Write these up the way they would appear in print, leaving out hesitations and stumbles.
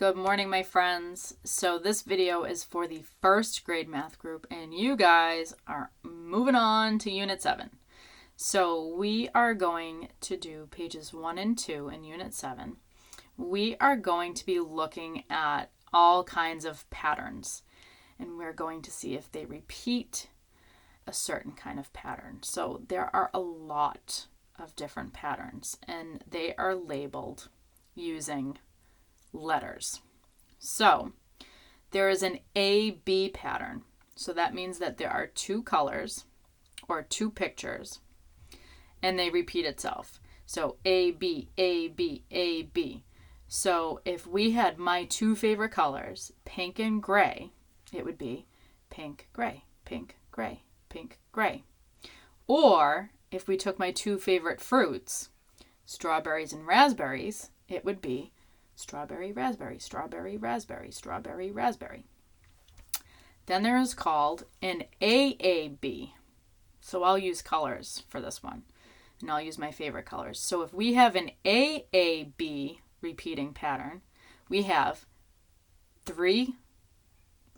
Good morning, my friends. So this video is for the first grade math group, and you guys are moving on to Unit 7. So we are going to do pages 1 and 2 in Unit 7. We are going to be looking at all kinds of patterns, and we're going to see if they repeat a certain kind of pattern. So there are a lot of different patterns, and they are labeled using letters. So there is an A-B pattern. So that means that there are two colors or two pictures and they repeat itself. So A-B, A-B, A-B. So if we had my two favorite colors, pink and gray, it would be pink, gray, pink, gray, pink, gray. Or if we took my two favorite fruits, strawberries and raspberries, it would be strawberry, raspberry, strawberry, raspberry, strawberry, raspberry. Then there is called an AAB. So I'll use colors for this one, and I'll use my favorite colors. So if we have an AAB repeating pattern, we have 3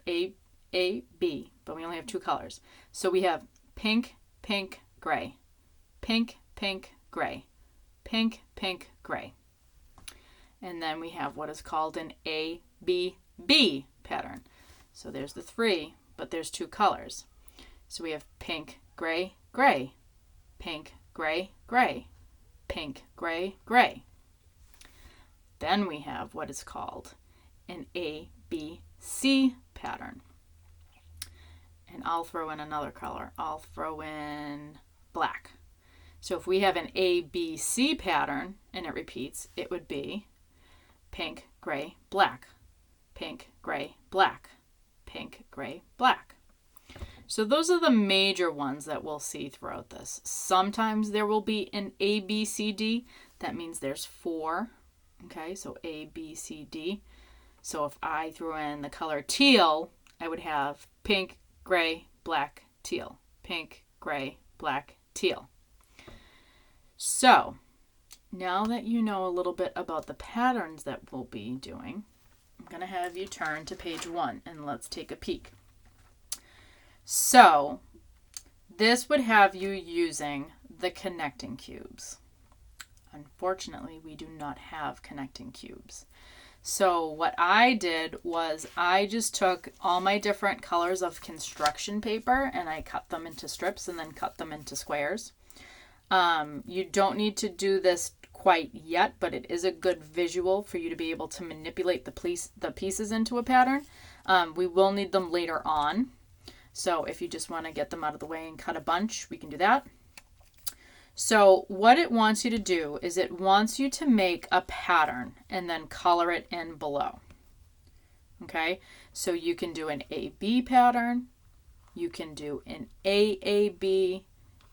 AAB, but we only have two colors. So we have pink, pink, gray, pink, pink, gray, pink, pink, gray. And then we have what is called an ABB pattern. So there's the 3, but there's two colors. So we have pink, gray, gray, pink, gray, gray, pink, gray, gray. Then we have what is called an ABC pattern. And I'll throw in another color. I'll throw in black. So if we have an ABC pattern and it repeats, it would be pink, gray, black, pink, gray, black, pink, gray, black. So those are the major ones that we'll see throughout this. Sometimes there will be an ABCD. That means there's 4. Okay, so ABCD. So if I threw in the color teal, I would have pink, gray, black, teal. Pink, gray, black, teal. So now that you know a little bit about the patterns that we'll be doing, I'm going to have you turn to page 1 and let's take a peek. So this would have you using the connecting cubes. Unfortunately, we do not have connecting cubes. So what I did was I just took all my different colors of construction paper and I cut them into strips and then cut them into squares. You don't need to do this quite yet, but it is a good visual for you to be able to manipulate the pieces into a pattern. We will need them later on. So if you just want to get them out of the way and cut a bunch, we can do that. So what it wants you to do is it wants you to make a pattern and then color it in below. Okay, so you can do an AB pattern, you can do an AAB,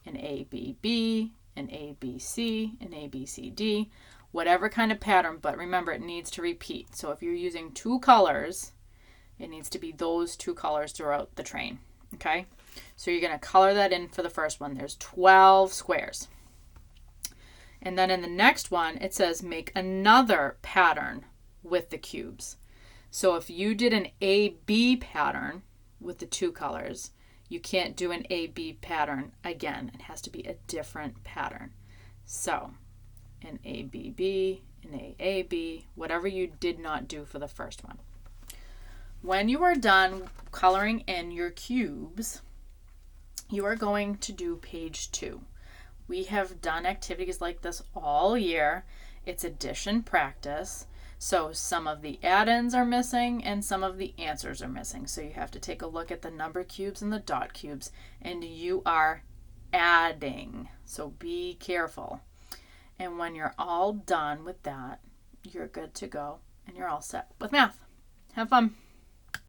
an ABB, an ABC, an ABCD, whatever kind of pattern, but remember it needs to repeat. So if you're using two colors, it needs to be those two colors throughout the train. Okay, so you're going to color that in for the first one. There's 12 squares. And then in the next one, it says make another pattern with the cubes. So if you did an AB pattern with the two colors, you can't do an AB pattern again. It has to be a different pattern. So an ABB, an AAB, whatever you did not do for the first one. When you are done coloring in your cubes, you are going to do page 2. We have done activities like this all year. It's addition practice. So some of the add-ins are missing and some of the answers are missing. So you have to take a look at the number cubes and the dot cubes, and you are adding. So be careful. And when you're all done with that, you're good to go and you're all set with math. Have fun.